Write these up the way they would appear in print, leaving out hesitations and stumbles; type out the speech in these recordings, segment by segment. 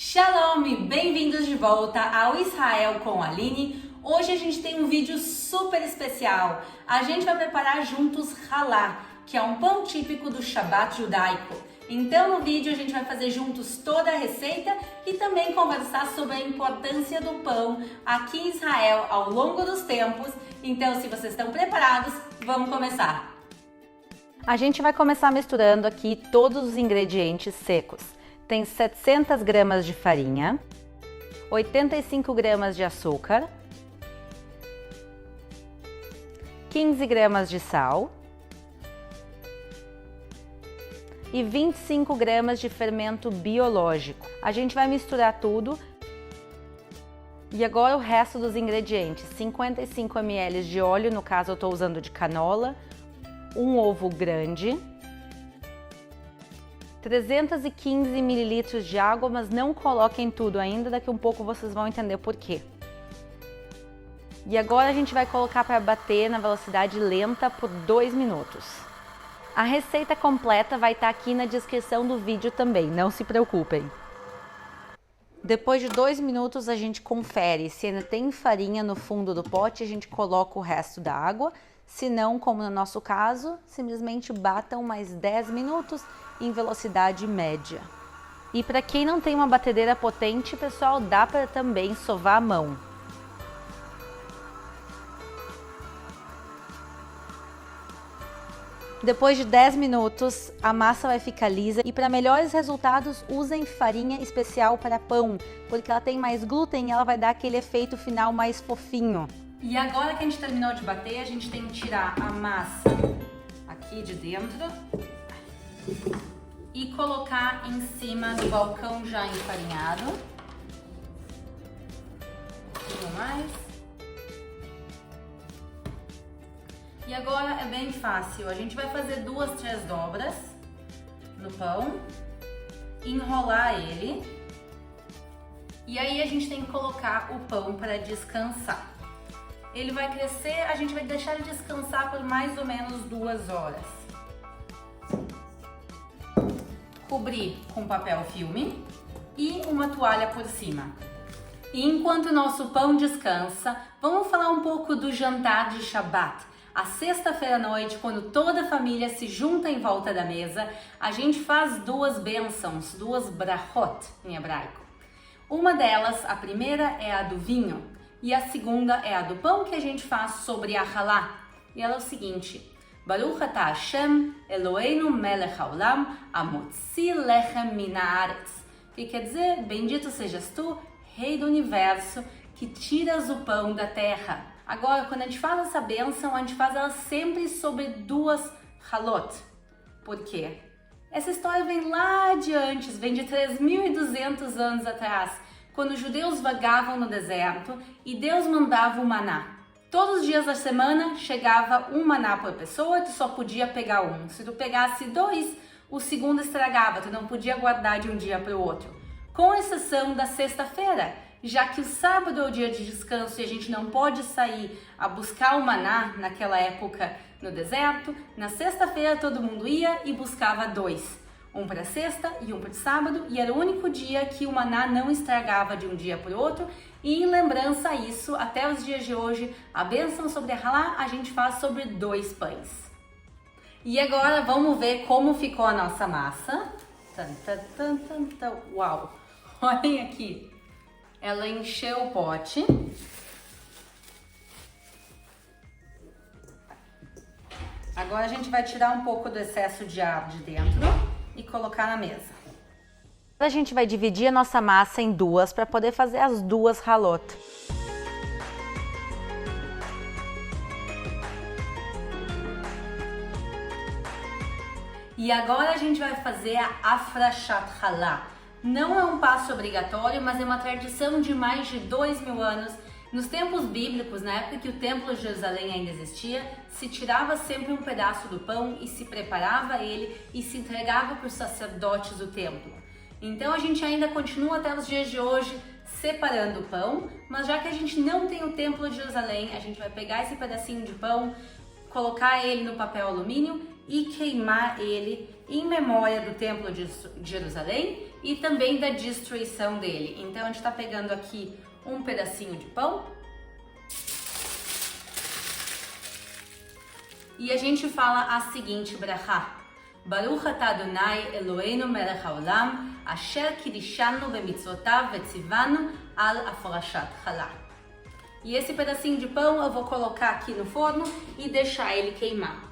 Shalom e bem-vindos de volta ao Israel com a Aline. Hoje a gente tem um vídeo super especial. A gente vai preparar juntos halá, que é um pão típico do Shabat judaico. Então no vídeo a gente vai fazer juntos toda a receita e também conversar sobre a importância do pão aqui em Israel ao longo dos tempos. Então se vocês estão preparados, vamos começar. A gente vai começar misturando aqui todos os ingredientes secos. Tem 700 gramas de farinha, 85 gramas de açúcar, 15 gramas de sal e 25 gramas de fermento biológico. A gente vai misturar tudo. E agora o resto dos ingredientes: 55 ml de óleo, no caso eu estou usando de canola, um ovo grande, 315 ml de água, mas não coloquem tudo ainda, daqui um pouco vocês vão entender por quê. E agora a gente vai colocar para bater na velocidade lenta por 2 minutos. A receita completa vai estar aqui na descrição do vídeo também, não se preocupem. Depois de 2 minutos a gente confere se ainda tem farinha no fundo do pote, a gente coloca o resto da água. Se não, como no nosso caso, simplesmente batam mais 10 minutos em velocidade média. E para quem não tem uma batedeira potente, pessoal, dá para também sovar a mão. Depois de 10 minutos, a massa vai ficar lisa e para melhores resultados, usem farinha especial para pão, porque ela tem mais glúten e ela vai dar aquele efeito final mais fofinho. E agora que a gente terminou de bater, a gente tem que tirar a massa aqui de dentro e colocar em cima do balcão já enfarinhado. Um pouquinho mais. E agora é bem fácil, a gente vai fazer 2, 3 dobras no pão, enrolar ele e aí a gente tem que colocar o pão para descansar. Ele vai crescer, a gente vai deixar ele descansar por mais ou menos 2 horas. Cobrir com papel filme e uma toalha por cima. E enquanto o nosso pão descansa, vamos falar um pouco do jantar de Shabat. A sexta-feira à noite, quando toda a família se junta em volta da mesa, a gente faz 2 bênçãos, 2 brachot em hebraico. Uma delas, a primeira, é a do vinho. E a segunda é a do pão que a gente faz sobre a halá. E ela é o seguinte: Baruch atah Hashem Eloheinu melech haolam amotzi lechem min haaretz. Que quer dizer, bendito sejas tu, Rei do Universo, que tiras o pão da terra. Agora, quando a gente faz essa bênção, a gente faz ela sempre sobre 2 halot. Por quê? Essa história vem lá de antes, vem de 3.200 anos atrás, quando os judeus vagavam no deserto e Deus mandava o maná. Todos os dias da semana chegava um maná por pessoa, tu só podia pegar um. Se tu pegasse 2, o segundo estragava, tu não podia guardar de um dia para o outro. Com exceção da sexta-feira, já que o sábado é o dia de descanso e a gente não pode sair a buscar o maná naquela época no deserto, na sexta-feira todo mundo ia e buscava 2. Um para sexta e um para sábado, e era o único dia que o maná não estragava de um dia para o outro. E em lembrança a isso, até os dias de hoje, a bênção sobre a halá a gente faz sobre 2 pães. E agora vamos ver como ficou a nossa massa. Uau! Olhem aqui! Ela encheu o pote. Agora a gente vai tirar um pouco do excesso de ar de dentro e colocar na mesa. A gente vai dividir a nossa massa em 2 para poder fazer as 2 halot. E agora a gente vai fazer a afrashat halá. Não é um passo obrigatório, mas é uma tradição de mais de 2.000 anos. Nos tempos bíblicos, na época que o Templo de Jerusalém ainda existia, se tirava sempre um pedaço do pão e se preparava ele e se entregava para os sacerdotes do templo. Então a gente ainda continua até os dias de hoje separando o pão, mas já que a gente não tem o Templo de Jerusalém, a gente vai pegar esse pedacinho de pão, colocar ele no papel alumínio e queimar ele em memória do Templo de Jerusalém e também da destruição dele. Então a gente está pegando aqui um pedacinho de pão e a gente fala a seguinte brachá: Baruch atah Adonai Eloheinu melech haolam asher kidishanu bemitzvotav vetzivanu al aforashat chalá. E esse pedacinho de pão eu vou colocar aqui no forno e deixar ele queimar.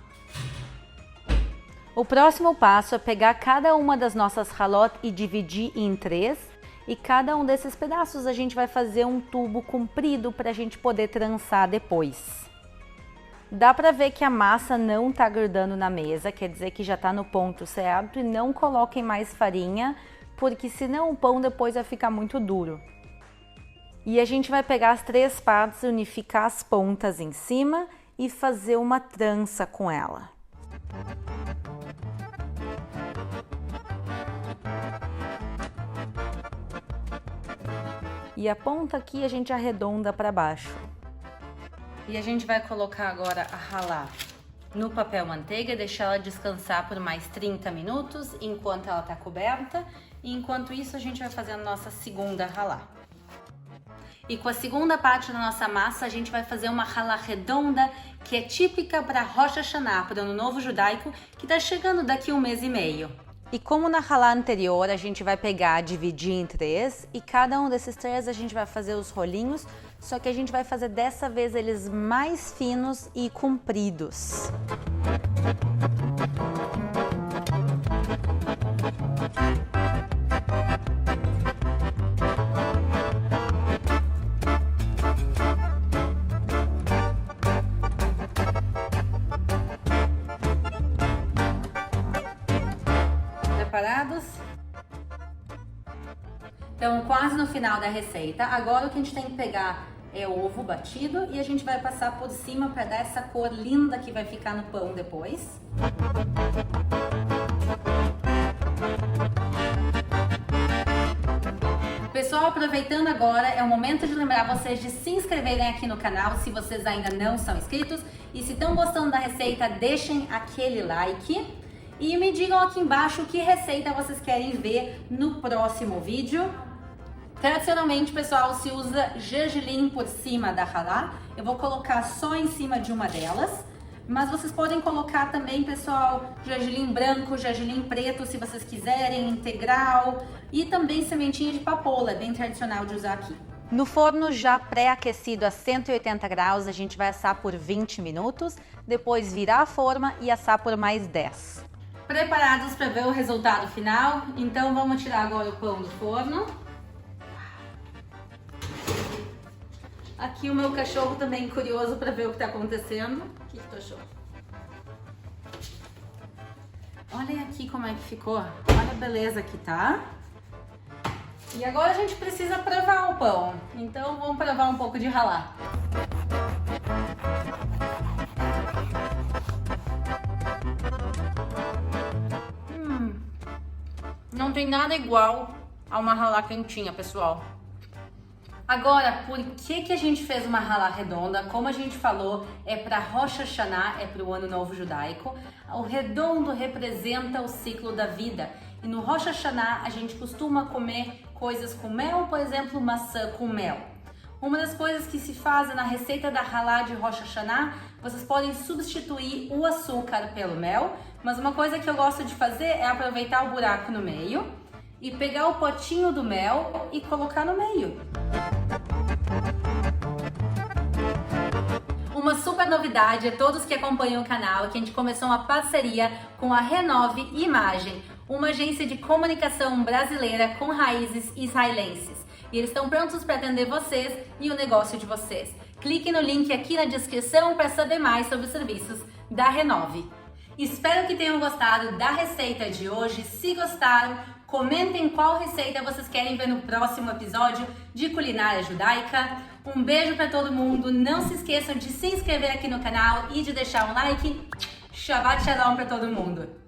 O próximo passo é pegar cada uma das nossas halot e dividir em 3. E cada um desses pedaços a gente vai fazer um tubo comprido para a gente poder trançar depois. Dá para ver que a massa não está grudando na mesa, quer dizer que já está no ponto certo. E não coloquem mais farinha, porque senão o pão depois vai ficar muito duro. E a gente vai pegar as 3 partes, unificar as pontas em cima e fazer uma trança com ela. E a ponta aqui a gente arredonda para baixo. E a gente vai colocar agora a ralá no papel manteiga, deixar ela descansar por mais 30 minutos enquanto ela está coberta. E enquanto isso a gente vai fazer a nossa segunda ralá. E com a segunda parte da nossa massa a gente vai fazer uma ralá redonda que é típica para Rosh Hashanah, para o Ano Novo Judaico, que está chegando daqui 1 mês e meio. E como na ralá anterior, a gente vai pegar, dividir em 3 e cada um desses 3 a gente vai fazer os rolinhos, só que a gente vai fazer dessa vez eles mais finos e compridos. Preparados? Então, quase no final da receita. Agora o que a gente tem que pegar é o ovo batido e a gente vai passar por cima para dar essa cor linda que vai ficar no pão depois. Pessoal, aproveitando agora, é o momento de lembrar vocês de se inscreverem aqui no canal se vocês ainda não são inscritos. E se estão gostando da receita, deixem aquele like. E me digam aqui embaixo que receita vocês querem ver no próximo vídeo. Tradicionalmente, pessoal, se usa gergelim por cima da ralá. Eu vou colocar só em cima de uma delas. Mas vocês podem colocar também, pessoal, gergelim branco, gergelim preto, se vocês quiserem, integral. E também sementinha de papoula, bem tradicional de usar aqui. No forno já pré-aquecido a 180 graus, a gente vai assar por 20 minutos. Depois virar a forma e assar por mais 10. Preparados para ver o resultado final? Então vamos tirar agora o pão do forno. Aqui o meu cachorro também curioso para ver o que está acontecendo. O que tu achou? Olhem aqui como é que ficou. Olha a beleza que tá. E agora a gente precisa provar o pão. Então vamos provar um pouco de ralá. Não tem nada igual a uma ralá quentinha, pessoal. Agora, por que a gente fez uma ralá redonda? Como a gente falou, é para Rosh Hashanah, é para o Ano Novo Judaico. O redondo representa o ciclo da vida. E no Rosh Hashanah a gente costuma comer coisas com mel, por exemplo, maçã com mel. Uma das coisas que se faz na receita da ralá de Rosh Hashanah, vocês podem substituir o açúcar pelo mel, mas uma coisa que eu gosto de fazer é aproveitar o buraco no meio e pegar o potinho do mel e colocar no meio. Uma super novidade a todos que acompanham o canal é que a gente começou uma parceria com a Renove Imagem, uma agência de comunicação brasileira com raízes israelenses. E eles estão prontos para atender vocês e o negócio de vocês. Clique no link aqui na descrição para saber mais sobre os serviços da Renove. Espero que tenham gostado da receita de hoje. Se gostaram, comentem qual receita vocês querem ver no próximo episódio de Culinária Judaica. Um beijo para todo mundo. Não se esqueçam de se inscrever aqui no canal e de deixar um like. Shabbat Shalom para todo mundo.